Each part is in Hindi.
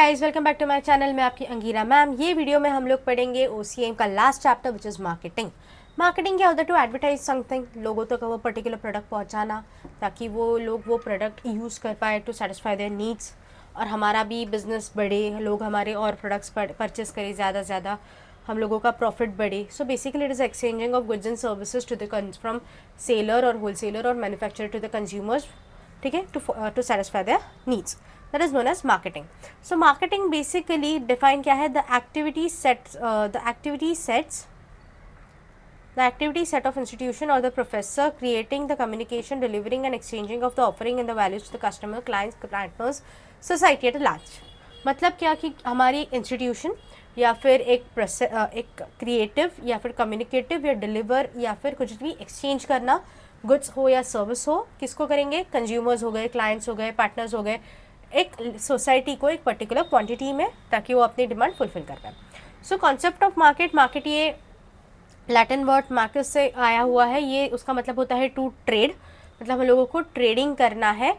Guys, welcome back to my channel. मैं आपकी अंगीरा मैम। ये वीडियो में हम लोग पढ़ेंगे OCM का last chapter which is marketing. Marketing क्या होता है? टू एडवर्टाइज समथिंग, लोगों तक वो पर्टिकुलर प्रोडक्ट पहुंचाना ताकि वो लोग वो प्रोडक्ट यूज़ कर पाए टू सेटिस्फाई देयर नीड्स, और हमारा भी बिजनेस बढ़े, लोग हमारे और प्रोडक्ट्स परचेस करें, ज़्यादा से ज़्यादा हम लोगों का प्रॉफिट बढ़े। So basically it is exchanging of goods and services to the from seller और होलसेलर और मैन्युफैक्चरर टू द कंज्यूमर्स, ठीक है, to satisfy their needs. That is known as marketing. So marketing basically define क्या है? The activity set of institution or the professor creating the communication, delivering and exchanging of the offering and the values to the customer, clients, partners, society at large. मतलब क्या कि हमारी इंस्टीट्यूशन या फिर एक क्रिएटिव या फिर कम्युनिकेटिव या डिलीवर या फिर कुछ भी एक्सचेंज करना, गुड्स हो या सर्विस हो, किसको करेंगे? कंज्यूमर्स हो गए, क्लाइंट्स हो गए, पार्टनर्स हो गए, एक सोसाइटी को एक पर्टिकुलर क्वांटिटी में, ताकि वो अपनी डिमांड फुलफिल कर पाए। सो कॉन्सेप्ट ऑफ मार्केट ये लैटिन वर्ड मार्केट से आया हुआ है। ये उसका मतलब होता है टू ट्रेड, मतलब हम लोगों को ट्रेडिंग करना है,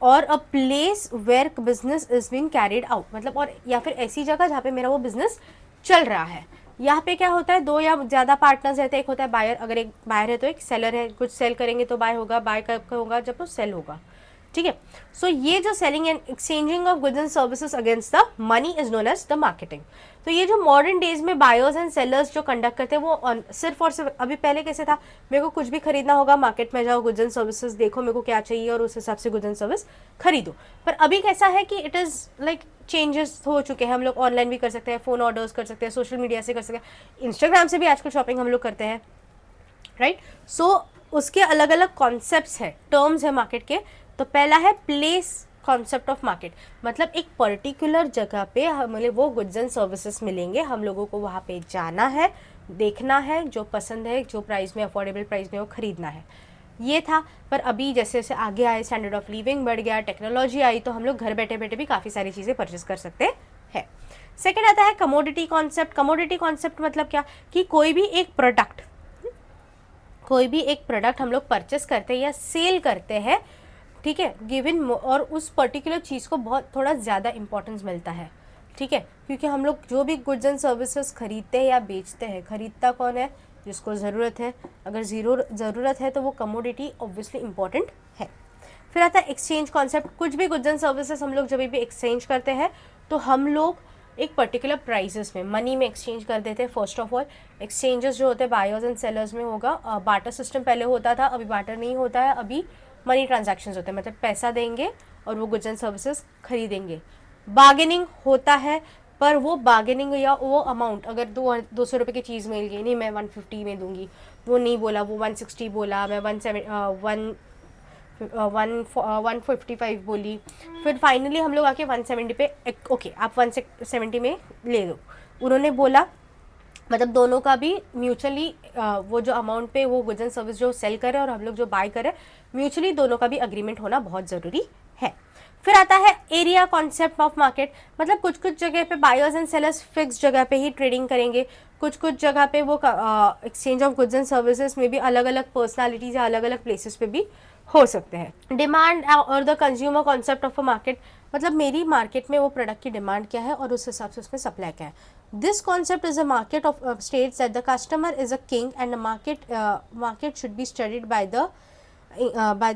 और a place where business is being carried out, मतलब और या फिर ऐसी जगह जहाँ पे मेरा वो बिजनेस चल रहा है। यहाँ पे क्या होता है? दो या ज़्यादा पार्टनर्स रहते हैं। एक होता है बायर, अगर एक बायर है तो एक सेलर है। कुछ सेल करेंगे तो बाय होगा, बाय कब होगा? जब वो सेल होगा, ठीक है। सो ये जो selling and exchanging of goods and services against the money is known as the marketing. तो ये जो मॉडर्न डेज में बायर्स एंड सेलर्स जो कंडक्ट करते हैं वो सिर्फ और सिर्फ, अभी पहले कैसे था? मेरे को कुछ भी खरीदना होगा, मार्केट में जाओ, गुड्स एंड सर्विसेज देखो मेरे को क्या चाहिए और उस हिसाब से गुड्स एंड सर्विस खरीदो। पर अभी कैसा है कि इट इज़ लाइक चेंजेस हो चुके हैं। हम लोग ऑनलाइन भी कर सकते हैं, फ़ोन ऑर्डर्स कर सकते हैं, सोशल मीडिया से कर सकते हैं, इंस्टाग्राम से भी आजकल शॉपिंग हम लोग करते हैं, राइट। सो उसके अलग अलग कॉन्सेप्ट्स हैं, टर्म्स है मार्केट के। तो पहला है प्लेस कॉन्सेप्ट ऑफ मार्केट, मतलब एक पर्टिकुलर जगह पे हमें वो गुड्स एंड सर्विसेज मिलेंगे, हम लोगों को वहाँ पे जाना है, देखना है, जो पसंद है, जो प्राइस में, अफोर्डेबल प्राइस में वो खरीदना है, ये था। पर अभी जैसे जैसे आगे आए, स्टैंडर्ड ऑफ लिविंग बढ़ गया, टेक्नोलॉजी आई, तो हम लोग घर बैठे बैठे भी काफ़ी सारी चीज़ें परचेस कर सकते हैं। सेकेंड आता है कमोडिटी कॉन्सेप्ट। कमोडिटी कॉन्सेप्ट मतलब क्या कि कोई भी एक प्रोडक्ट हम लोग परचेस करते हैं या सेल करते हैं, ठीक है, गिवन, और उस पर्टिकुलर चीज़ को बहुत थोड़ा ज़्यादा इंपॉर्टेंस मिलता है, ठीक है, क्योंकि हम लोग जो भी गुड्स एंड सर्विसेज खरीदते हैं या बेचते हैं, खरीदता कौन है? जिसको ज़रूरत है। अगर ज़रूरत है तो वो कमोडिटी ऑब्वियसली इंपॉर्टेंट है। फिर आता है एक्सचेंज कॉन्सेप्ट। कुछ भी गुड्स एंड सर्विसेज हम लोग जब भी एक्सचेंज करते हैं तो हम लोग एक पर्टिकुलर प्राइसेस में, मनी में एक्सचेंज कर देते हैं। फर्स्ट ऑफ ऑल एक्सचेंजेस जो होते हैं बायर्स एंड सेलर्स में होगा। बार्टर सिस्टम पहले होता था, अभी बार्टर नहीं होता है, अभी मनी ट्रांजैक्शंस होते हैं, मतलब पैसा देंगे और वो गुड्स एंड सर्विसेज खरीदेंगे। बार्गेनिंग होता है, पर वो बार्गेनिंग या वो अमाउंट, अगर 200 रुपये की चीज़ मिल गई, नहीं मैं 150 में दूंगी, वो नहीं बोला, वो 160 बोला, मैं 155 बोली, फिर फाइनली हम लोग आके 170 पे, ओके आप 170 में ले दो, उन्होंने बोला, मतलब दोनों का भी म्यूचुअली वो जो अमाउंट पे वो गुड्स एंड सर्विस जो सेल करे और हम लोग जो बाय करें, म्यूचुअली दोनों का भी अग्रीमेंट होना बहुत ज़रूरी है। फिर आता है एरिया कॉन्सेप्ट ऑफ मार्केट, मतलब कुछ कुछ जगह पे बायर्स एंड सेलर्स फिक्स जगह पे ही ट्रेडिंग करेंगे, कुछ कुछ जगह पे वो exchange of goods and services में भी अलग अलग पर्सनालिटीज या अलग अलग प्लेसेस पे भी हो सकते हैं। डिमांड और the consumer concept of a market, मतलब मेरी मार्केट में वो प्रोडक्ट की डिमांड क्या है और उस हिसाब से उसमें सप्लाई क्या है। This concept is a market of states that the customer is a king and market should be studied by the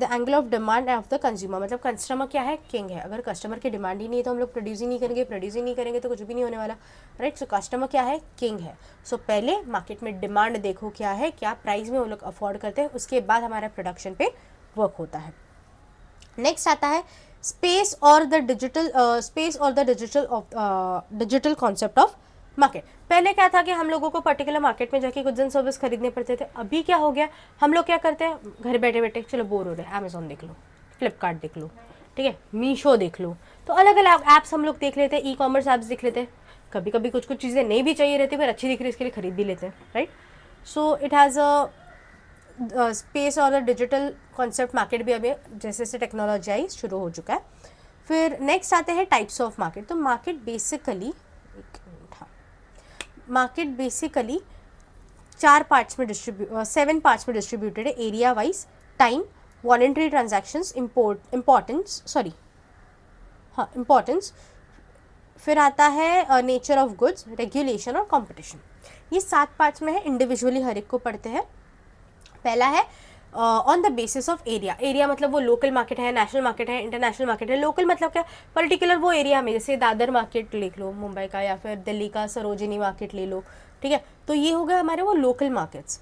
angle of demand of the consumer, मतलब कस्टमर क्या है? किंग है। अगर कस्टमर की डिमांड ही नहीं है तो हम लोग प्रोड्यूस ही नहीं करेंगे तो कुछ भी नहीं होने वाला, राइट। सो कस्टमर क्या है? किंग है। सो पहले मार्केट में डिमांड देखो क्या है, क्या प्राइस में वो लोग अफोर्ड करते हैं, उसके बाद हमारा प्रोडक्शन पे वर्क होता है। नेक्स्ट आता है स्पेस और the digital concept of market. पहले क्या था कि हम लोगों को पर्टिकुलर मार्केट में जाके गुड्स एंड सर्विस खरीदने पड़ते थे। अभी क्या हो गया, हम लोग क्या करते हैं, घर बैठे बैठे चलो बोर हो रहे हैं, अमेजोन देख लो, फ्लिपकार्ट देख लो, ठीक है, मीशो देख लो, तो अलग अलग ऐप्स हम लोग देख लेते हैं, ई कॉमर्स ऐप्स देख लेते हैं। कभी कभी कुछ कुछ चीज़ें नहीं भी चाहिए रहती पर अच्छी दिख रही है इसके लिए खरीद भी लेते हैं, right. So it has a space और डिजिटल कॉन्सेप्ट मार्केट भी अभी जैसे जैसे टेक्नोलॉजी आई शुरू हो चुका है। फिर नेक्स्ट आते हैं टाइप्स ऑफ मार्केट। तो मार्केट बेसिकली 7 पार्ट्स में डिस्ट्रीब्यूटेड है, area wise, time, voluntary transactions, importance, फिर आता है नेचर ऑफ गुड्स, रेगुलेशन और कंपटीशन। ये 7 पार्ट्स में है, इंडिविजुअली हर एक को पढ़ते हैं। पहला है on the basis of area. Area मतलब वो लोकल मार्केट है, नेशनल मार्केट है, इंटरनेशनल मार्केट है। लोकल मतलब क्या, पर्टिकुलर वो एरिया में, जैसे दादर मार्केट लिख लो मुंबई का, या फिर दिल्ली का सरोजिनी मार्केट ले लो, ठीक है। तो ये हो गया हमारे वो लोकल मार्केट्स,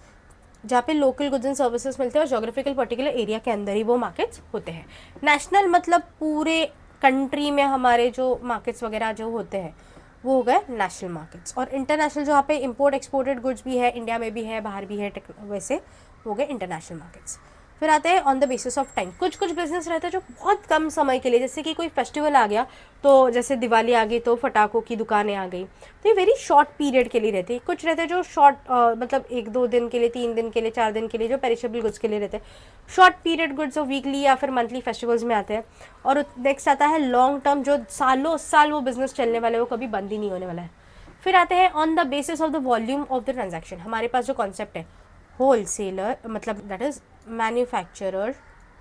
जहाँ पे लोकल गुड्स एंड सर्विसेज मिलते हैं और जोग्राफिकल पर्टिकुलर एरिया के अंदर ही वो मार्केट्स होते हैं। नेशनल मतलब पूरे कंट्री में हमारे जो मार्केट्स वगैरह जो होते हैं वो हो गए नेशनल मार्केट्स। और इंटरनेशनल जहाँ पे इंपोर्ट एक्सपोर्टेड गुड्स भी है, इंडिया में भी है, बाहर भी है, वैसे हो गए इंटरनेशनल मार्केट्स। फिर आते हैं on the basis of time. कुछ कुछ बिजनेस रहते हैं जो बहुत कम समय के लिए, जैसे कि कोई फेस्टिवल आ गया, तो जैसे दिवाली आ गई तो फटाकों की दुकानें आ गई, तो ये वेरी शॉर्ट पीरियड के लिए रहती है। कुछ रहते हैं जो शॉर्ट मतलब 1-2 दिन के लिए, 3 दिन के लिए, 4 दिन के लिए, जो पेरिशेबल गुड्स के लिए रहते हैं। शॉर्ट पीरियड गुड्स जो वीकली या फिर मंथली फेस्टिवल्स में आते हैं। और नेक्स्ट आता है लॉन्ग टर्म, जो सालों साल वो बिजनेस चलने वाला है, वो कभी बंद ही नहीं होने वाला है। फिर आते हैं on the basis of the volume of the transaction. हमारे पास जो कॉन्सेप्ट है होलसेलर, मतलब that is manufacturer,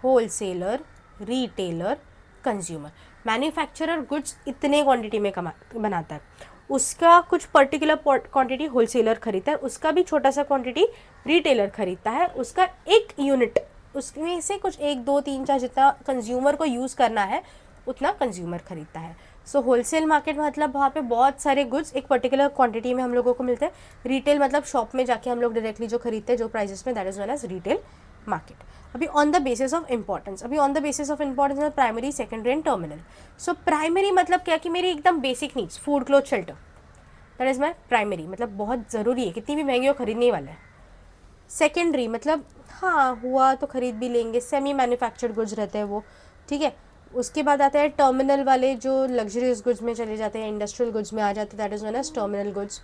wholesaler, retailer, consumer. Manufacturer goods इतने क्वांटिटी में बनाता है, उसका कुछ पर्टिकुलर क्वांटिटी होलसेलर खरीदता है, उसका भी छोटा सा क्वांटिटी रिटेलर खरीदता है, उसका एक यूनिट, उसमें से कुछ 1, 2, 3, 4 जितना कंज्यूमर को यूज़ करना है उतना कंज्यूमर खरीदता है। सो होलसेल मार्केट मतलब वहाँ पे बहुत सारे गुड्स एक पर्टिकुलर क्वांटिटी में हम लोगों को मिलते हैं। रिटेल मतलब शॉप में जाके हम लोग डायरेक्टली जो खरीदते हैं जो प्राइसेस में, that is known as retail market. अभी on the basis of importance, अभी on the basis of importance primary, secondary and terminal. So primary मतलब क्या कि मेरी एकदम basic needs, food, cloth, shelter, that is my primary, मतलब बहुत ज़रूरी है, कितनी भी महंगी हो खरीदने वाला है। सेकेंडरी मतलब हाँ हुआ तो खरीद भी लेंगे, सेमी मैन्युफैक्चर्ड गुड्स रहते हैं वो, ठीक है। उसके बाद आता है टर्मिनल वाले, जो लग्जरियस गुड्स में चले जाते हैं, इंडस्ट्रियल गुड्स में आ जाते हैं, that is known as terminal goods.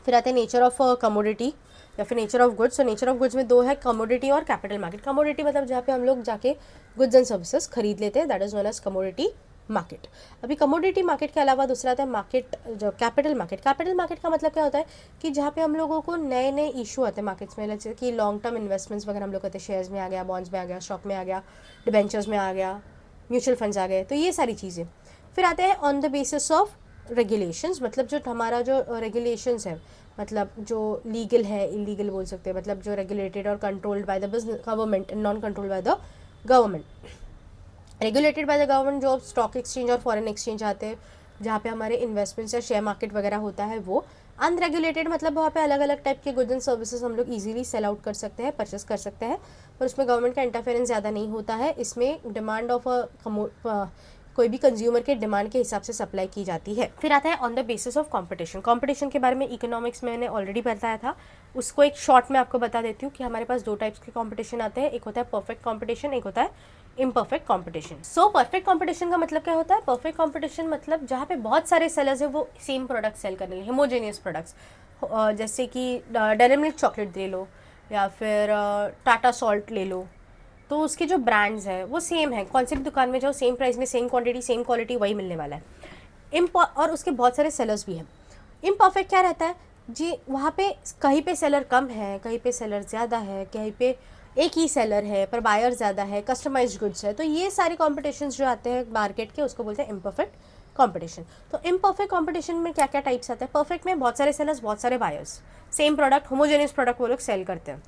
फिर आते हैं नेचर ऑफ कमोडिटी या फिर नेचर ऑफ गुड्स। तो नेचर ऑफ गुड्स में 2 है, कमोडिटी और कैपिटल मार्केट। कमोडिटी मतलब जहाँ पे हम लोग जाके गुड्स एंड सर्विसेज खरीद लेते हैं, that is known as commodity market. अभी कमोडिटी मार्केट के अलावा दूसरा आता है मार्केट, जो कैपिटल मार्केट। कैपिटल मार्केट का मतलब क्या होता है कि जहाँ पे हम लोगों को नए नए इशू आते हैं मार्केट्स में, जैसे कि लॉन्ग टर्म इन्वेस्टमेंट्स वगैरह हम लोग करते हैं, शेयर्स में आ गया, बॉन्ड्स में आ गया, स्टॉक में आ गया, डिबेंचर्स में आ गया, म्यूचुअल फंड्स आ गए, तो ये सारी चीज़ें। फिर आते हैं on the basis of regulations, मतलब जो हमारा जो रेगुलेशंस है, मतलब जो लीगल है, इलीगल बोल सकते हैं, मतलब जो रेगुलेटेड और controlled by the business government and non controlled by the government. Regulated by the government जो स्टॉक एक्सचेंज और फॉरेन एक्सचेंज आते हैं, जहाँ पे हमारे इन्वेस्टमेंट्स या शेयर मार्केट वगैरह होता है वो। अनरेगुलेटेड मतलब वहाँ पे अलग अलग टाइप के गुड्स एंड सर्विसेज हम लोग इजीली सेल आउट कर सकते हैं, परचेस कर सकते हैं, पर उसमें गवर्नमेंट का इंटरफेरेंस ज़्यादा नहीं होता है। इसमें डिमांड ऑफ कोई भी कंज्यूमर के डिमांड के हिसाब से सप्लाई की जाती है। फिर आता है on the basis of competition. Competition के बारे में इकोनॉमिक्स में मैंने ऑलरेडी बताया था, उसको एक शॉर्ट में आपको बता देती हूँ कि हमारे पास 2 टाइप्स के कंपटीशन आते हैं, एक होता है परफेक्ट कंपटीशन, एक होता है imperfect competition. So perfect competition का मतलब क्या होता है? परफेक्ट कंपटीशन मतलब जहाँ पे बहुत सारे सेलर्स है वो सेम प्रोडक्ट सेल करने लगे, होमोजेनियस प्रोडक्ट्स, जैसे कि डेयरी मिल्क चॉकलेट ले लो या फिर टाटा सॉल्ट ले लो, तो उसके जो ब्रांड्स हैं वो सेम है, कौन सी भी दुकान में जाओ सेम प्राइस में सेम क्वांटिटी सेम क्वालिटी वही मिलने वाला है। और उसके बहुत सारे सेलर्स भी हैं। इम्परफेक्ट क्या रहता है जी, वहाँ पे कहीं पे सेलर कम है, कहीं पे सेलर ज़्यादा है, कहीं पे एक ही सेलर है पर बायर ज़्यादा है, कस्टमाइज्ड गुड्स है, तो ये सारे कॉम्पिटिशन्स जो आते हैं मार्केट के उसको बोलते हैं इम्परफेक्ट कंपटीशन। तो इम्परफेक्ट कंपटीशन में क्या क्या टाइप्स आते हैं? परफेक्ट में बहुत सारे सेलर्स, बहुत सारे buyers, same product, homogeneous product वो लोग सेल करते हैं।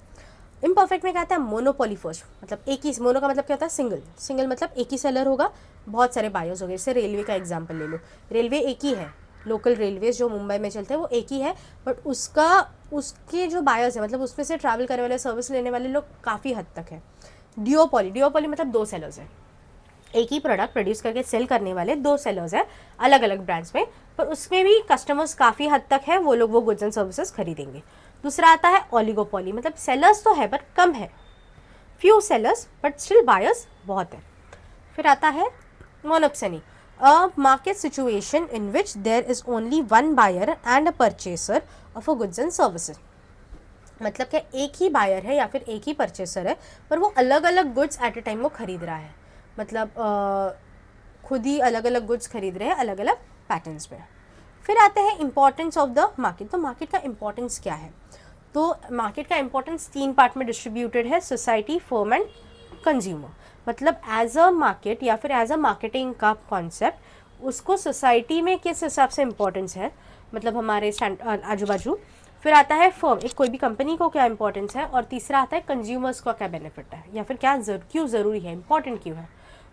इम्परफेक्ट में क्या आता है? मोनोपोली फर्स्ट, मतलब एक ही, मोनो का मतलब क्या होता है? सिंगल, सिंगल मतलब एक ही सेलर होगा, बहुत सारे बायर्स हो गए। जैसे रेलवे का एग्जाम्पल ले लो, रेलवे एक ही है, लोकल रेलवेज जो मुंबई में चलते हैं वो एक ही है, बट उसके जो बायर्स है, मतलब उसमें से ट्रैवल करने वाले, सर्विस लेने वाले लोग काफ़ी हद तक है। डिओपॉली मतलब 2 सेलर्स हैं, एक ही प्रोडक्ट प्रोड्यूस करके सेल करने वाले 2 सेलर्स हैं अलग अलग ब्रांड्स में, पर उसमें भी कस्टमर्स काफ़ी हद तक है, वो लोग वो गुड्स एंड सर्विसेज खरीदेंगे। दूसरा आता है ओलिगोपोली, मतलब सेलर्स तो है पर कम है, few sellers but still buyers बहुत है। फिर आता है monopoly, a market situation in which there is only one buyer and a purchaser of a goods and services। मतलब क्या, एक ही बायर है या फिर एक ही परचेसर है, पर वो अलग अलग गुड्स एट ए टाइम वो खरीद रहा है, मतलब खुद ही अलग अलग गुड्स खरीद रहे हैं अलग अलग पैटर्न्स में। फिर आते हैं इंपॉर्टेंस ऑफ द मार्केट। तो मार्केट का इंपॉर्टेंस क्या है? तो मार्केट का इंपॉर्टेंस 3 पार्ट में डिस्ट्रीब्यूटेड है, सोसाइटी, फर्म एंड कंज्यूमर। मतलब एज अ मार्केट या फिर एज अ मार्केटिंग का कॉन्सेप्ट, उसको सोसाइटी में किस हिसाब से इम्पोर्टेंस है, मतलब हमारे आजू बाजू। फिर आता है फर्म, एक कोई भी कंपनी को क्या इंपॉर्टेंस है, और तीसरा आता है कंज्यूमर्स का क्या बेनिफिट है, या फिर क्या क्यों ज़रूरी है, इंपॉर्टेंट क्यों है।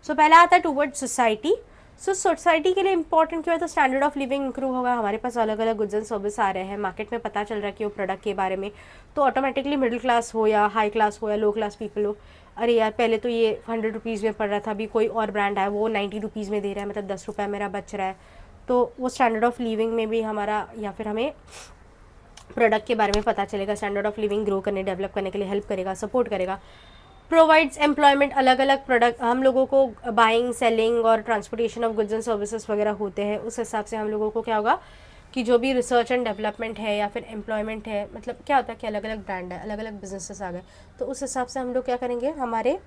सो पहला आता है टूवर्ड सोसाइटी। सो सोसाइटी के लिए इंपॉर्टेंट क्यों है, तो स्टैंडर्ड ऑफ लिविंग इंप्रूव होगा, हमारे पास अलग अलग गुड्स एंड सर्विस आ रहे हैं, मार्केट में पता चल रहा है कि वो प्रोडक्ट के बारे में, तो ऑटोमेटिकली मिडिल क्लास हो या हाई क्लास हो या लो क्लास पीपल हो, अरे यार पहले तो ये 100 रुपीज़ में पड़ रहा था, अभी कोई और ब्रांड है वो 90 रुपीज़ में दे रहा है, मतलब 10 रुपये मेरा बच रहा है। तो वो स्टैंडर्ड ऑफ लिविंग में भी हमारा, या फिर हमें प्रोडक्ट के बारे में पता चलेगा, स्टैंडर्ड ऑफ लिविंग ग्रो करने, डेवलप करने के लिए हेल्प करेगा, सपोर्ट करेगा। प्रोवाइड्स एम्प्लॉयमेंट, अलग अलग प्रोडक्ट हम लोगों को बाइंग, सेलिंग और transportation of goods and services वगैरह होते हैं, उस हिसाब से हम लोगों को क्या होगा कि जो भी रिसर्च एंड डेवलपमेंट है या फिर एम्प्लॉयमेंट है, मतलब क्या होता है कि अलग अलग ब्रांड है, अलग अलग बिजनेसेस आ गए, तो उस हिसाब से हम लोग क्या करेंगे, हमारे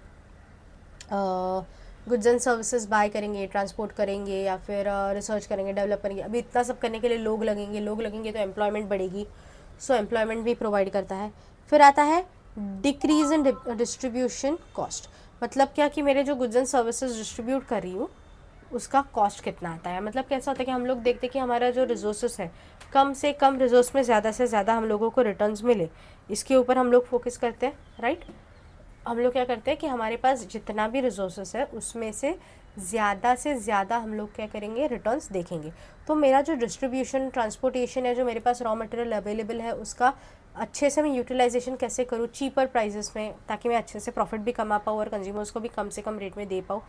गुड्स एंड सर्विसेज बाय करेंगे, ट्रांसपोर्ट करेंगे, या फिर रिसर्च करेंगे, डेवलप करेंगे। अभी इतना सब करने के लिए लोग लगेंगे तो एम्प्लॉयमेंट बढ़ेगी, सो एम्प्लॉयमेंट भी प्रोवाइड करता है। फिर आता है डिक्रीज इन डिस्ट्रीब्यूशन कॉस्ट, मतलब क्या कि मेरे जो गुड्स एंड सर्विसेज डिस्ट्रीब्यूट कर रही हूँ उसका कॉस्ट कितना आता है, मतलब कैसा होता है कि हम लोग देखते हैं कि हमारा जो रिसोर्सेस है, कम से कम रिसोर्स में ज़्यादा से ज़्यादा हम लोगों को रिटर्न्स मिले, इसके ऊपर हम लोग फोकस करते हैं, राइट। हम लोग क्या करते हैं कि हमारे पास जितना भी रिसोर्सेस है उसमें से ज़्यादा हम लोग क्या करेंगे, रिटर्न्स देखेंगे। तो मेरा जो डिस्ट्रीब्यूशन, ट्रांसपोर्टेशन है, जो मेरे पास रॉ मटेरियल अवेलेबल है, उसका अच्छे से मैं यूटिलाइजेशन कैसे करूँ चीपर प्राइजेस में, ताकि मैं अच्छे से प्रॉफिट भी कमा पाऊँ और कंज्यूमर्स को भी कम से कम रेट में दे पाऊँ,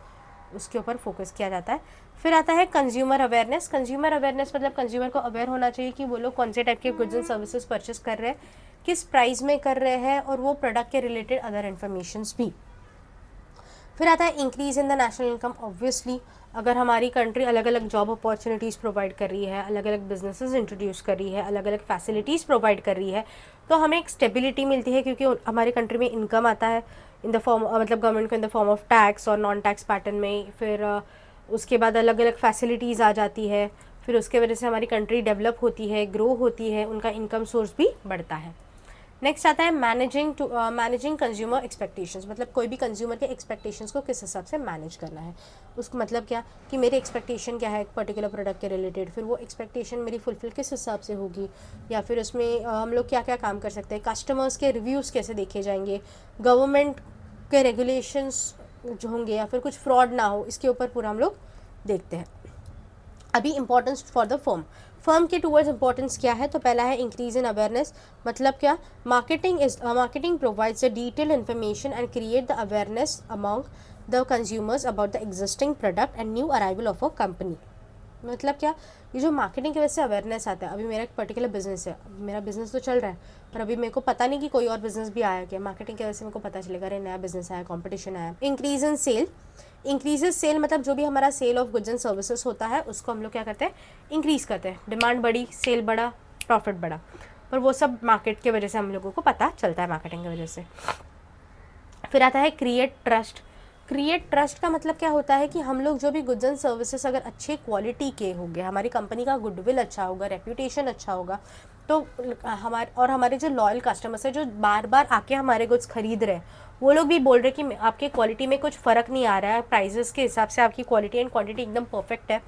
उसके ऊपर फोकस किया जाता है। फिर आता है कंज्यूमर अवेयरनेस। कंज्यूमर अवेयरनेस मतलब कंज्यूमर को अवेयर होना चाहिए कि वो लोग कौन से टाइप के गुड्स एंड सर्विसेज परचेस कर रहे हैं, किस प्राइस में कर रहे हैं, और वो प्रोडक्ट के रिलेटेड अदर इन्फॉर्मेशंस भी। फिर आता है increase in the national income. Obviously अगर हमारी कंट्री अलग अलग जॉब अपॉर्चुनिटीज़ प्रोवाइड कर रही है, अलग अलग बिजनेसेस इंट्रोड्यूस कर रही है, अलग अलग फैसिलिटीज़ प्रोवाइड कर रही है, तो हमें एक स्टेबिलिटी मिलती है, क्योंकि हमारी कंट्री में इनकम आता है इन द फॉर्म, मतलब गवर्नमेंट को in the form of tax और नॉन टैक्स पैटर्न में। फिर उसके बाद अलग अलग फैसिलिटीज़ आ जाती है, फिर उसके वजह से हमारी कंट्री डेवलप होती है, ग्रो होती है, उनका इनकम सोर्स भी बढ़ता है। नेक्स्ट आता है मैनेजिंग कंज्यूमर एक्सपेक्टेशंस, मतलब कोई भी कंज्यूमर के एक्सपेक्टेशंस को किस हिसाब से मैनेज करना है। उसको मतलब क्या कि मेरे एक्सपेक्टेशन क्या है एक पर्टिकुलर प्रोडक्ट के रिलेटेड, फिर वो एक्सपेक्टेशन मेरी फुलफिल किस हिसाब से होगी, या फिर उसमें हम लोग क्या क्या काम कर सकते हैं, कस्टमर्स के रिव्यूज़ कैसे देखे जाएंगे, गवर्नमेंट के रेगुलेशंस जो होंगे, या फिर कुछ फ्रॉड ना हो, इसके ऊपर पूरा हम लोग देखते हैं। अभी इंपॉर्टेंस फॉर द फर्म के टूवर्ड्स इंपॉर्टेंस क्या है, तो पहला है इंक्रीज इन अवेयरनेस, मतलब क्या, marketing provides the detail information and create the awareness among the consumers about the existing product and new arrival of a company. मतलब क्या, ये जो मार्केटिंग की वजह से अवेयरनेस आता है, अभी मेरा एक पर्टिकुलर बिजनेस है, मेरा बिजनेस तो चल रहा है, पर अभी मेरे को पता नहीं कि कोई और बिजनेस भी आया क्या, मार्केटिंग की वजह से मेरे को पता चलेगा, अरे नया बिजनेस आया, कंपटीशन आया। Increase in sale, increases sale मतलब जो भी हमारा sale of goods and services होता है उसको हम लोग क्या करते हैं, इंक्रीज़ करते हैं। डिमांड बढ़ी, सेल बढ़ा, प्रॉफिट बढ़ा, पर वो सब मार्केट की वजह से हम लोगों को पता चलता है, मार्केटिंग की वजह से। फिर आता है क्रिएट ट्रस्ट। क्रिएट ट्रस्ट का मतलब क्या होता है कि हम लोग जो भी गुड्स एंड सर्विसेज अगर अच्छे क्वालिटी के होंगे, हमारी कंपनी का गुडविल अच्छा होगा, रेप्यूटेशन अच्छा होगा, तो हमारे जो लॉयल कस्टमर्स है, जो बार बार आके हमारे गुड्स खरीद रहे हैं, वो लोग भी बोल रहे हैं कि आपके क्वालिटी में कुछ फ़र्क नहीं आ रहा है, प्राइजेस के हिसाब से आपकी क्वालिटी एंड क्वांटिटी एकदम परफेक्ट है,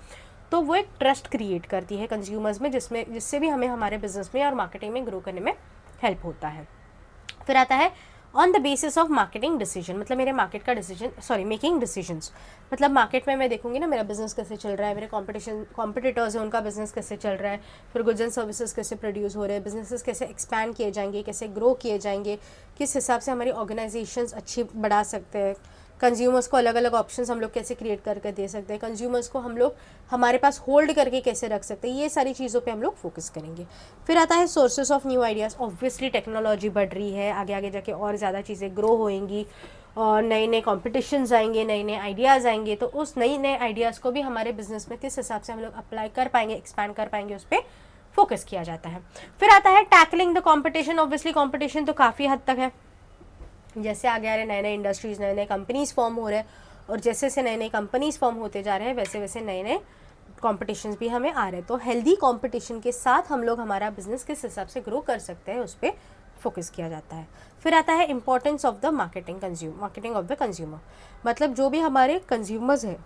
तो वो एक ट्रस्ट क्रिएट करती है कंज्यूमर्स में, जिससे भी हमें हमारे बिजनेस में और मार्केटिंग में ग्रो करने में हेल्प होता है। फिर आता है on the basis of marketing decision, मतलब मेरे मार्केट का मेकिंग डिसीजंस, मतलब मार्केट में मैं देखूंगी ना मेरा बिजनेस कैसे चल रहा है, मेरे कॉम्पिटिटर्स हैं उनका बिजनेस कैसे चल रहा है, फिर गुड्स एंड सर्विसेज कैसे प्रोड्यूस हो रहे हैं, बिजनेसेस कैसे एक्सपैंड किए जाएंगे, कैसे ग्रो किए जाएंगे, किस हिसाब से हमारी ऑर्गेनाइजेशंस अच्छी बढ़ा सकते हैं, कंज्यूमर्स को अलग अलग ऑप्शंस हम लोग कैसे क्रिएट करके दे सकते हैं, कंज्यूमर्स को हम लोग हमारे पास होल्ड करके कैसे रख सकते हैं, ये सारी चीज़ों पे हम लोग फोकस करेंगे। फिर आता है sources of new ideas. Obviously technology बढ़ रही है, आगे आगे जाके और ज़्यादा चीज़ें ग्रो होएंगी और नए नए कॉम्पिटिशन्स आएंगे, नए नए आइडियाज़ आएंगे, तो उस नए आइडियाज़ को भी हमारे बिजनेस में किस हिसाब से हम लोग अप्लाई कर पाएंगे, एक्सपैंड कर पाएंगे, उस पर फोकस किया जाता है। फिर आता है tackling the competition. Obviously competition तो काफ़ी हद तक है, जैसे आगे आ रहे नए नए इंडस्ट्रीज़, नए नए कंपनीज़ फॉर्म हो रहे हैं, और जैसे से नए नए कंपनीज़ फॉर्म होते जा रहे हैं वैसे वैसे नए नए कॉम्पिटिशन्स भी हमें आ रहे हैं। तो हेल्दी कॉम्पिटिशन के साथ हम लोग हमारा बिजनेस किस हिसाब से ग्रो कर सकते हैं उस पर फोकस किया जाता है। फिर आता है importance of the marketing of the consumer, मतलब जो भी हमारे कंज्यूमर्स हैं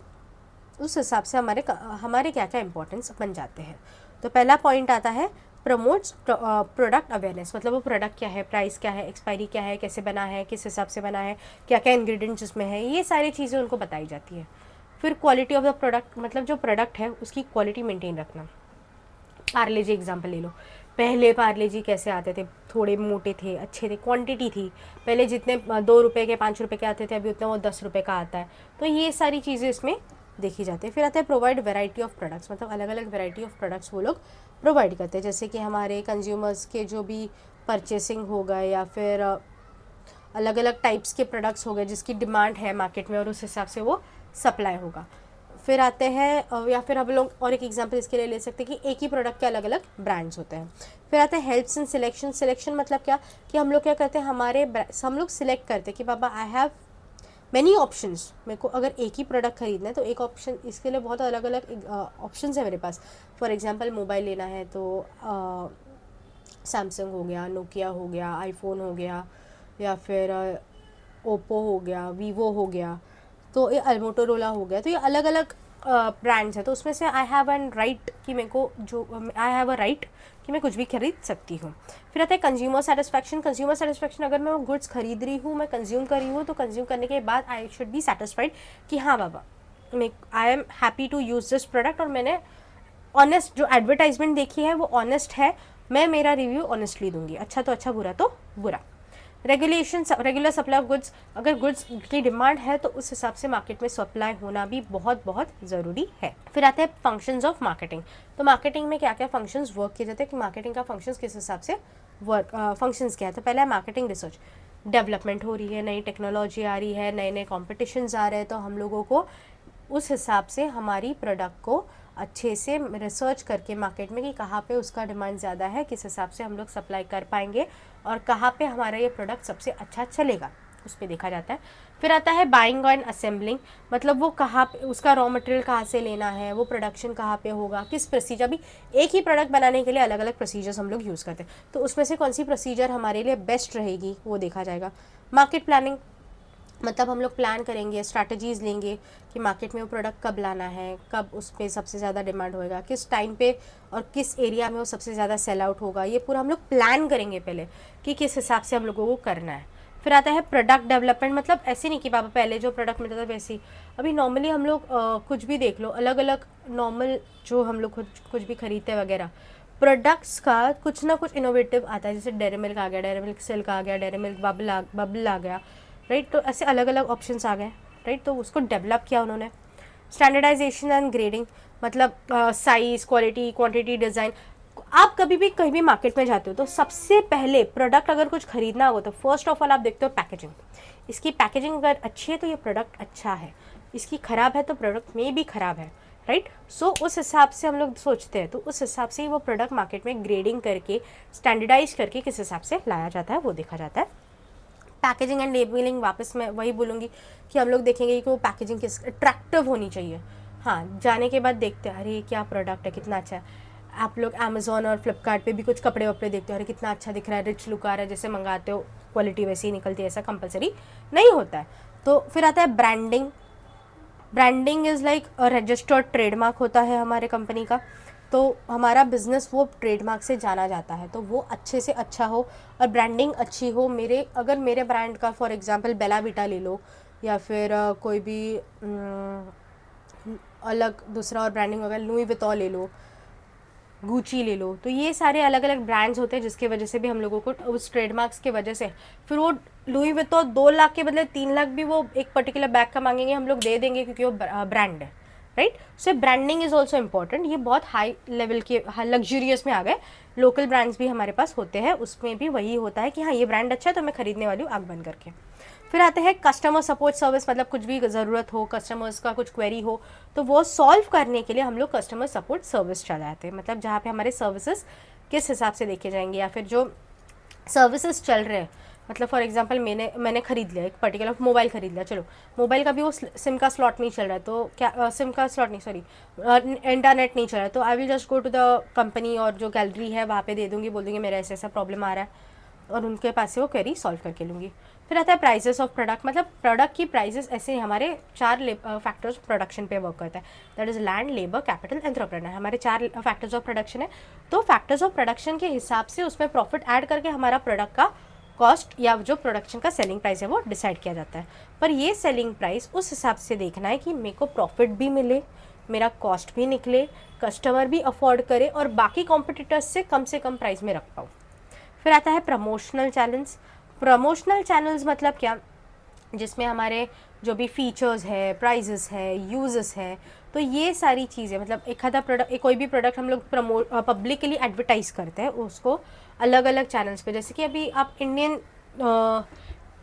उस हिसाब से हमारे क्या क्या इंपॉर्टेंस बन जाते हैं। तो पहला पॉइंट आता है प्रमोट्स प्रोडक्ट अवेयरनेस, मतलब वो प्रोडक्ट क्या है, प्राइस क्या है, एक्सपायरी क्या है, कैसे बना है, किस हिसाब से बना है, क्या क्या इंग्रेडिएंट्स इसमें है, ये सारी चीज़ें उनको बताई जाती है। फिर क्वालिटी ऑफ द प्रोडक्ट, मतलब जो प्रोडक्ट है उसकी क्वालिटी मेंटेन रखना। पार्ले जी एग्जाम्पल ले लो, पहले पार्ले जी कैसे आते थे, थोड़े मोटे थे, अच्छे थे, क्वांटिटी थी, पहले जितने 2 रुपये के 5 रुपये के आते थे अभी उतना वो 10 रुपये का आता है। तो ये सारी चीज़ें इसमें देखी जाती है। फिर आता है प्रोवाइड वैरायटी ऑफ प्रोडक्ट्स, मतलब अलग अलग वैरायटी ऑफ प्रोडक्ट्स वो लोग प्रोवाइड करते हैं, जैसे कि हमारे कंज्यूमर्स के जो भी परचेसिंग हो गए या फिर अलग अलग टाइप्स के प्रोडक्ट्स हो गए जिसकी डिमांड है मार्केट में और उस हिसाब से वो सप्लाई होगा। फिर आते हैं या फिर हम लोग और एक एग्जांपल इसके लिए ले सकते हैं कि एक ही प्रोडक्ट के अलग अलग ब्रांड्स होते हैं। फिर आते हैं हेल्प्स इन सिलेक्शन। सिलेक्शन मतलब क्या कि हम लोग क्या करते हैं, हम लोग सिलेक्ट करते हैं कि बाबा आई हैव मैनी ऑप्शंस, मेरे को अगर एक ही प्रोडक्ट खरीदना है तो एक ऑप्शन, इसके लिए बहुत अलग अलग ऑप्शंस है मेरे पास। फॉर एग्जांपल मोबाइल लेना है तो सैमसंग हो गया, नोकिया हो गया, आईफोन हो गया, या फिर ओप्पो हो गया, वीवो हो गया, तो ये मोटोरोला हो गया। तो ये अलग अलग ब्रांड्स हैं, तो उसमें से आई हैव एन राइट कि मेरे को आई हैव अ राइट कि मैं कुछ भी खरीद सकती हूँ। फिर आता है कंज्यूमर सेटिस्फैक्शन। कंज्यूमर सेटिस्फैक्शन, अगर मैं वो गुड्स खरीद रही हूँ, मैं कंज्यूम कर रही हूँ, तो कंज्यूम करने के बाद आई शुड बी सेटिस्फाइड कि हाँ बाबा I am happy to use this product, और मैंने ऑनेस्ट जो एडवर्टाइजमेंट देखी है वो ऑनेस्ट है, मैं मेरा रिव्यू ऑनेस्टली दूंगी, अच्छा तो अच्छा, बुरा तो बुरा। Regulation, regular supply of goods, अगर गुड्स की डिमांड है तो उस हिसाब से मार्केट में सप्लाई होना भी बहुत बहुत ज़रूरी है। फिर आते हैं फंक्शंस ऑफ मार्केटिंग। तो मार्केटिंग में क्या क्या फंक्शंस वर्क किए जाते हैं, कि मार्केटिंग का फंक्शंस किस हिसाब से वर्क, फंक्शंस क्या है। तो पहला है मार्केटिंग रिसर्च, डेवलपमेंट हो रही है, नई टेक्नोलॉजी आ रही है, नए नए कॉम्पिटिशन्स आ रहे हैं, तो हम लोगों को उस हिसाब से हमारी प्रोडक्ट को अच्छे से रिसर्च करके मार्केट में कि कहाँ पे उसका डिमांड ज़्यादा है, किस हिसाब से हम लोग सप्लाई कर पाएंगे और कहाँ पे हमारा ये प्रोडक्ट सबसे अच्छा चलेगा, उस पर देखा जाता है। फिर आता है बाइंग एंड असेंबलिंग, मतलब वो कहाँ पे उसका रॉ मटेरियल कहाँ से लेना है, वो प्रोडक्शन कहाँ पे होगा, किस प्रोसीजर, भी एक ही प्रोडक्ट बनाने के लिए अलग अलग प्रोसीजर्स हम लोग यूज़ करते हैं, तो उसमें से कौन सी प्रोसीजर हमारे लिए बेस्ट रहेगी वो देखा जाएगा। मार्केट प्लानिंग, मतलब हम लोग प्लान करेंगे, स्ट्रैटेजीज़ लेंगे कि मार्केट में वो प्रोडक्ट कब लाना है, कब उस पर सबसे ज़्यादा डिमांड होएगा, किस टाइम पे और किस एरिया में वो सबसे ज़्यादा सेल आउट होगा, ये पूरा हम लोग प्लान करेंगे पहले कि किस हिसाब से हम लोगों को करना है। फिर आता है प्रोडक्ट डेवलपमेंट, मतलब ऐसे नहीं कि बाबा पहले जो प्रोडक्ट मिलता था वैसे ही, अभी नॉर्मली हम लोग कुछ भी देख लो, अलग अलग नॉर्मल जो हम लोग कुछ भी खरीदते वगैरह, प्रोडक्ट्स का कुछ ना कुछ इनोवेटिव आता है, जैसे डेयरी मिल्क आ गया, डेयरी मिल्क सिल्क आ गया, डेयरी मिल्क बबल आ गया, राइट। तो ऐसे अलग अलग ऑप्शंस आ गए, राइट। तो उसको डेवलप किया उन्होंने। स्टैंडर्डाइजेशन एंड ग्रेडिंग, मतलब साइज, क्वालिटी, क्वांटिटी, डिज़ाइन। आप कभी भी कहीं भी मार्केट में जाते हो तो सबसे पहले प्रोडक्ट अगर कुछ खरीदना हो तो फर्स्ट ऑफ ऑल आप देखते हो पैकेजिंग, इसकी पैकेजिंग अगर अच्छी है तो ये प्रोडक्ट अच्छा है, इसकी ख़राब है तो प्रोडक्ट में भी ख़राब है, राइट। सो उस हिसाब से हम लोग सोचते हैं, तो उस हिसाब से ही वो प्रोडक्ट मार्केट में ग्रेडिंग करके स्टैंडर्डाइज करके किस हिसाब से लाया जाता है वो देखा जाता है। पैकेजिंग एंड लेबलिंग, वापस मैं वही बोलूँगी कि हम लोग देखेंगे कि वो पैकेजिंग किस अट्रैक्टिव होनी चाहिए। हाँ, जाने के बाद देखते हैं अरे क्या प्रोडक्ट है, कितना अच्छा है। आप लोग अमेज़ॉन और फ्लिपकार्ट पे भी कुछ कपड़े वपड़े देखते हो, अरे कितना अच्छा दिख रहा है, रिच लुक आ रहा है, जैसे मंगाते हो क्वालिटी वैसी ही निकलती है, ऐसा कंपलसरी नहीं होता है। तो फिर आता है branding. Branding is like registered trademark होता है हमारे कंपनी का, तो हमारा बिज़नेस वो ट्रेडमार्क से जाना जाता है, तो वो अच्छे से अच्छा हो और ब्रांडिंग अच्छी हो। अगर मेरे ब्रांड का फॉर एग्जांपल बेला विटा ले लो, या फिर कोई भी अलग दूसरा और ब्रांडिंग वगैरह, लुई विटॉन ले लो, गुची ले लो, तो ये सारे अलग अलग ब्रांड्स होते हैं जिसकी वजह से भी हम लोगों को उस ट्रेडमार्क्स की वजह से, फिर वो लुई विटॉन 2 लाख के बदले 3 लाख भी वो एक पर्टिकुलर बैग का मांगेंगे, हम लोग दे देंगे क्योंकि वो ब्रांड है, right. So branding is also important. ये बहुत हाई लेवल के लग्जरियस में आ गए, लोकल ब्रांड्स भी हमारे पास होते हैं, उसमें भी वही होता है कि हाँ ये ब्रांड अच्छा है तो मैं खरीदने वाली हूँ आँख बंद करके। फिर आते हैं कस्टमर सपोर्ट सर्विस, मतलब कुछ भी ज़रूरत हो, कस्टमर्स का कुछ क्वेरी हो तो वो सॉल्व करने के लिए हम लोग कस्टमर सपोर्ट सर्विस चलाते हैं, मतलब जहाँ पे हमारे सर्विसेज किस हिसाब से देखे जाएंगे, या फिर जो सर्विसेज चल रहे हैं, मतलब फॉर एग्जांपल मैंने खरीद लिया एक पर्टिकुलर मोबाइल खरीद लिया, चलो मोबाइल का भी वो सिम का स्लॉट नहीं चल रहा है, तो क्या सिम का स्लॉट नहीं, सॉरी इंटरनेट नहीं चल रहा है, तो I will just go to the company और जो गैलरी है वहाँ पे दे दूँगी, बोल दूँगी मेरा ऐसा ऐसा प्रॉब्लम आ रहा है और उनके पास से वो क्वेरी सॉल्व करके लूँगी। फिर आता है प्राइसेस ऑफ प्रोडक्ट, मतलब प्रोडक्ट की प्राइसेस ऐसे हमारे 4 फैक्टर्स ऑफ प्रोडक्शन पे वर्क करता है, that is land, labour, capital, entrepreneur, हमारे 4 फैक्टर्स ऑफ प्रोडक्शन है। तो फैक्टर्स ऑफ प्रोडक्शन के हिसाब से उसमें प्रॉफिट ऐड करके हमारा प्रोडक्ट का कॉस्ट या जो प्रोडक्शन का सेलिंग प्राइस है वो डिसाइड किया जाता है। पर ये सेलिंग प्राइस उस हिसाब से देखना है कि मेरे को प्रॉफिट भी मिले, मेरा कॉस्ट भी निकले, कस्टमर भी अफोर्ड करे और बाकी कॉम्पिटिटर्स से कम प्राइस में रख पाऊँ। फिर आता है प्रमोशनल चैनल्स। प्रमोशनल चैनल्स मतलब क्या, जिसमें हमारे जो भी फीचर्स है, प्राइजेस है, यूजेस है, तो ये सारी चीज़ें, मतलब एक आधा प्रोडक्ट, कोई भी प्रोडक्ट हम लोग पब्लिकली एडवर्टाइज़ करते हैं उसको अलग अलग चैनल्स पे। जैसे कि अभी आप इंडियन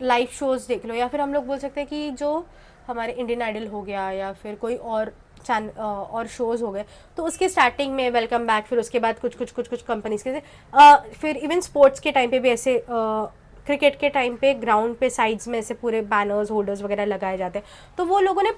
लाइव शोज़ देख लो, या फिर हम लोग बोल सकते हैं कि जो हमारे इंडियन आइडल हो गया या फिर कोई और और शोज़ हो गए, तो उसके स्टार्टिंग में वेलकम बैक, फिर उसके बाद कुछ कंपनीज के फिर इवन स्पोर्ट्स के टाइम पे भी ऐसे क्रिकेट के टाइम पे ग्राउंड पे साइड्स में ऐसे पूरे बैनर्स, होल्डर्स वगैरह लगाए जाते हैं। तो वो लोगों ने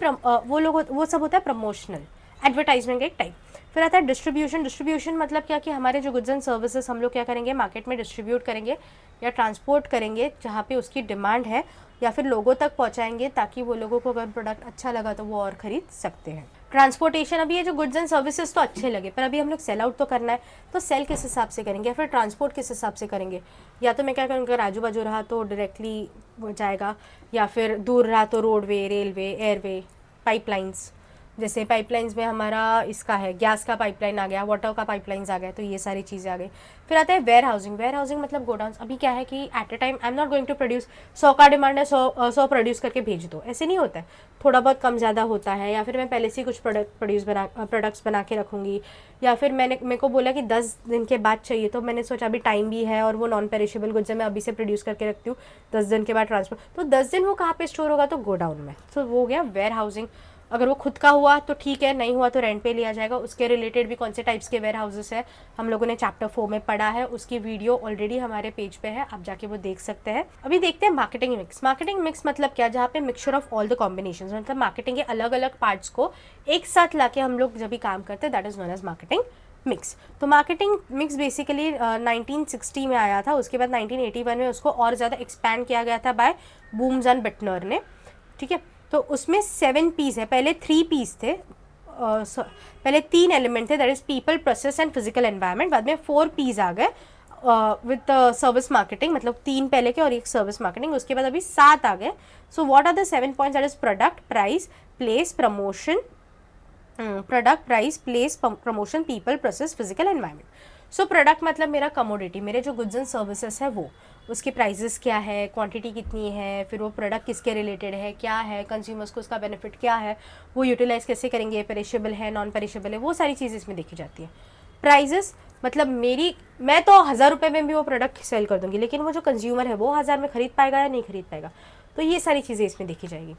वो सब होता है प्रमोशनल एडवर्टाइजमेंट का एक टाइप। फिर आता है डिस्ट्रीब्यूशन। डिस्ट्रीब्यूशन मतलब क्या कि हमारे जो गुड्स एंड सर्विसेज हम लोग क्या करेंगे, मार्केट में डिस्ट्रीब्यूट करेंगे या ट्रांसपोर्ट करेंगे जहाँ पे उसकी डिमांड है, या फिर लोगों तक पहुँचाएंगे ताकि वो लोगों को अगर प्रोडक्ट अच्छा लगा तो वो और ख़रीद सकते हैं। ट्रांसपोर्टेशन, अभी ये जो गुड्स एंड सर्विसेज तो अच्छे लगे, पर अभी हम लोग सेल आउट तो करना है, तो सेल किस हिसाब से करेंगे या फिर ट्रांसपोर्ट किस हिसाब से करेंगे। या तो मैं क्या करूँगा, अगर आजू बाजू रहा तो डायरेक्टली वो जाएगा, या फिर दूर रहा तो रोडवे, रेलवे, एयरवे, पाइपलाइंस। जैसे पाइपलाइंस में हमारा इसका है, गैस का पाइपलाइन आ गया, वाटर का पाइपलाइंस आ गया, तो ये सारी चीज़ें आ गई। फिर आता है वेयर हाउसिंग। वेयर हाउसिंग मतलब गोडाउन। अभी क्या है कि at a time I am not going to produce, 100 का डिमांड है, 100 प्रोड्यूस करके भेज दो, ऐसे नहीं होता है, थोड़ा बहुत कम ज़्यादा होता है। या फिर मैं पहले से कुछ प्रोडक्ट्स बना के रखूँगी, या फिर मेरे को बोला कि 10 दिन के बाद चाहिए, तो मैंने सोचा अभी टाइम भी है और वो नॉन पेरिशेबल गुड्स है, मैं अभी से प्रोड्यूस करके रखती हूँ, 10 दिन के बाद ट्रांसफर। तो 10 दिन वो कहाँ पे स्टोर होगा, तो गोडाउन में। तो वो हो गया वेयर हाउसिंग। अगर वो खुद का हुआ तो ठीक है, नहीं हुआ तो रेंट पे लिया जाएगा। उसके रिलेटेड भी कौन से टाइप्स के वेयर हाउसेस है हम लोगों ने चैप्टर 4 में पढ़ा है, उसकी वीडियो ऑलरेडी हमारे पेज पे है, आप जाके वो देख सकते हैं। अभी देखते हैं मार्केटिंग मिक्स। मार्केटिंग मिक्स मतलब क्या, जहाँ पे mixture of all the combination, मतलब मार्केटिंग के अलग अलग पार्ट्स को एक साथ लाके हम लोग जब भी काम करते हैं, that is known as marketing mix. तो मार्केटिंग मिक्स बेसिकली 1960 में आया था, उसके बाद 1981 में उसको और ज़्यादा एक्सपैंड किया गया था बाय बूम्स एंड बिटनर ने, ठीक है। तो उसमें 7 पीस है, पहले 3 पीस थे, पहले 3 एलिमेंट थे, that is people, process and physical environment. बाद में 4 पीस आ गए विद सर्विस मार्केटिंग, मतलब 3 पहले के और एक सर्विस मार्केटिंग, उसके बाद अभी 7 आ गए। So what are the 7 points, that is product, price, place, promotion, product, price, place, promotion, people, process, physical environment. So product मतलब मेरा कमोडिटी, मेरे जो गुड्स एंड सर्विसेज है वो, उसके प्राइजेस क्या है, क्वांटिटी कितनी है, फिर वो प्रोडक्ट किसके रिलेटेड है, क्या है, कंज्यूमर्स को उसका बेनिफिट क्या है, वो यूटिलाइज कैसे करेंगे, पेरिशेबल है, नॉन पेरिशेबल है, वो सारी चीज़ें इसमें देखी जाती है। प्राइजेस मतलब मैं तो 1000 रुपये में भी वो प्रोडक्ट सेल कर दूंगी, लेकिन वो जो कंज्यूमर है वो 1000 में खरीद पाएगा या नहीं खरीद पाएगा, तो ये सारी चीज़ें इसमें देखी जाएगी।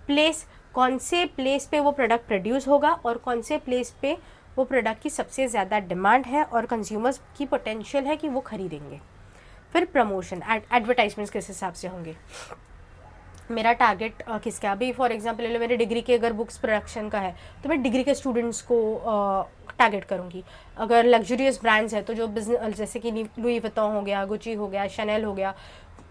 प्लेस, कौन से प्लेस पे वो प्रोडक्ट प्रोड्यूस होगा और कौन से प्लेस पे वो प्रोडक्ट की सबसे ज़्यादा डिमांड है और कंज्यूमर्स की पोटेंशियल है कि वो खरीदेंगे। फिर प्रमोशन, एडवर्टाइजमेंट्स किस हिसाब से होंगे, मेरा टारगेट किसका, अभी फॉर एग्जांपल ले लो, मेरे डिग्री के अगर बुक्स प्रोडक्शन का है तो मैं डिग्री के स्टूडेंट्स को टारगेट करूँगी। अगर लग्जरियस ब्रांड्स है तो जो बिजनेस, जैसे कि लुई विटॉन हो गया, गुची हो गया, शनेल हो गया,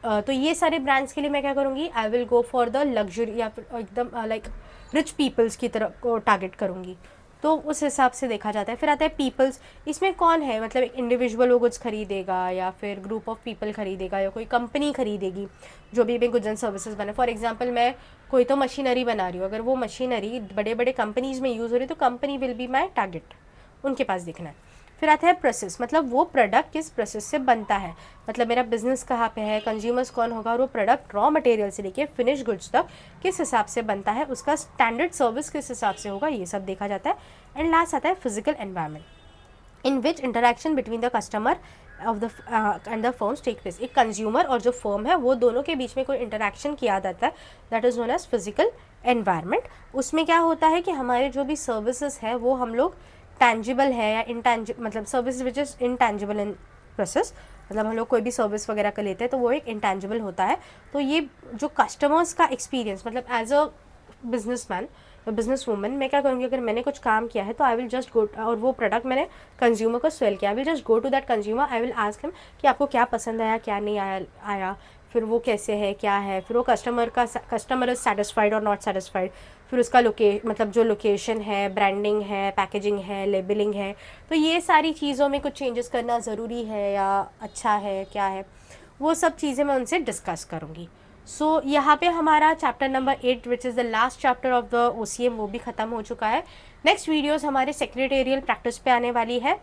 तो ये सारे ब्रांड्स के लिए मैं क्या करूँगी, I will go for the luxury या फिर एकदम लाइक रिच पीपल्स की तरफ को टारगेट करूँगी, तो उस हिसाब से देखा जाता है। फिर आता है पीपल्स, इसमें कौन है, मतलब एक इंडिविजुअल वो गुड्स खरीदेगा या फिर ग्रुप ऑफ पीपल खरीदेगा या कोई कंपनी खरीदेगी जो भी गुड्स एंड सर्विसेज बने। फॉर एग्जांपल मैं कोई तो मशीनरी बना रही हूँ, अगर वो मशीनरी बड़े बड़े कंपनीज में यूज़ हो रही है तो company will be my target, उनके पास देखना है। फिर आता है प्रोसेस, मतलब वो प्रोडक्ट किस प्रोसेस से बनता है, मतलब मेरा बिजनेस कहाँ पे है, कंज्यूमर्स कौन होगा और वो प्रोडक्ट रॉ मटेरियल से लेके फिनिश गुड्स तक किस हिसाब से बनता है, उसका स्टैंडर्ड सर्विस किस हिसाब से होगा, ये सब देखा जाता है। एंड लास्ट आता है physical environment, in which interaction between the customer of the and the firms take place. एक कंज्यूमर और जो फर्म है वो दोनों के बीच में कोई इंटरेक्शन किया जाता है, that is known as physical environment. उसमें क्या होता है कि हमारे जो भी सर्विसेज है वो हम लोग टैंजिबल है या इंटैंजिबल, मतलब service which is intangible in process, मतलब हम लोग कोई भी सर्विस वगैरह का लेते हैं तो वो एक इंटैंजिबल होता है। तो ये जो कस्टमर्स का एक्सपीरियंस, मतलब as a businessman, business woman, मैं क्या करूँगी, अगर मैंने कुछ काम किया है तो आई विल जस्ट गो, और वो प्रोडक्ट मैंने कंज्यूमर को सेल किया, I will just go to that consumer, I will ask him कि आपको क्या पसंद आया, क्या नहीं आया, फिर वो कैसे है, क्या है, फिर वो कस्टमर इज़ सेटिस्फाइड और नॉट सेटिस्फाइड, फिर उसका मतलब जो लोकेशन है, ब्रांडिंग है, पैकेजिंग है, लेबलिंग है, तो ये सारी चीज़ों में कुछ चेंजेस करना ज़रूरी है या अच्छा है, क्या है, वो सब चीज़ें मैं उनसे डिस्कस करूँगी। सो यहाँ पे हमारा chapter number 8 which is the last chapter of the OCM वो भी ख़त्म हो चुका है। नेक्स्ट वीडियोस हमारे सेक्रेटेरियल प्रैक्टिस पे आने वाली है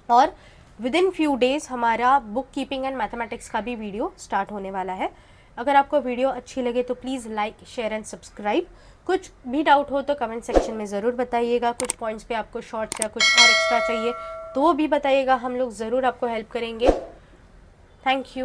और विद इन फ्यू डेज़ हमारा बुक कीपिंग एंड मैथमेटिक्स का भी वीडियो स्टार्ट होने वाला है। अगर आपको वीडियो अच्छी लगे तो please like, share and subscribe. कुछ भी डाउट हो तो कमेंट सेक्शन में ज़रूर बताइएगा। कुछ पॉइंट्स पे आपको शॉर्ट्स या कुछ और एक्स्ट्रा चाहिए तो वो भी बताइएगा, हम लोग ज़रूर आपको हेल्प करेंगे। Thank you.